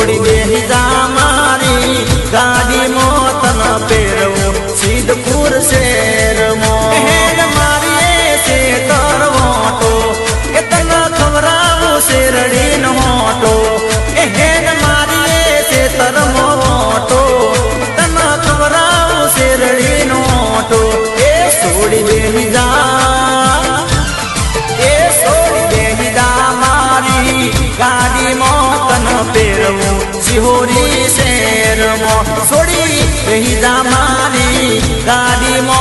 છોડી બેહી જા મારી ગાડી મોતન પેરવો સિદ્ધપુર શેરમો હેડ મારી છે કરવોટો એ તન ખવરાવું શેરડી નો હોટો એ હેડ મારી છે તરમો ઓટો તન ખવરાવું શેરડી નો હોટો એ છોડી બેહી જા એ છોડી બેહી જા મારી ગાડી મોતન પેરવું સિહોરી શેરમો છોડી બેહી જા મારી ગાડી મો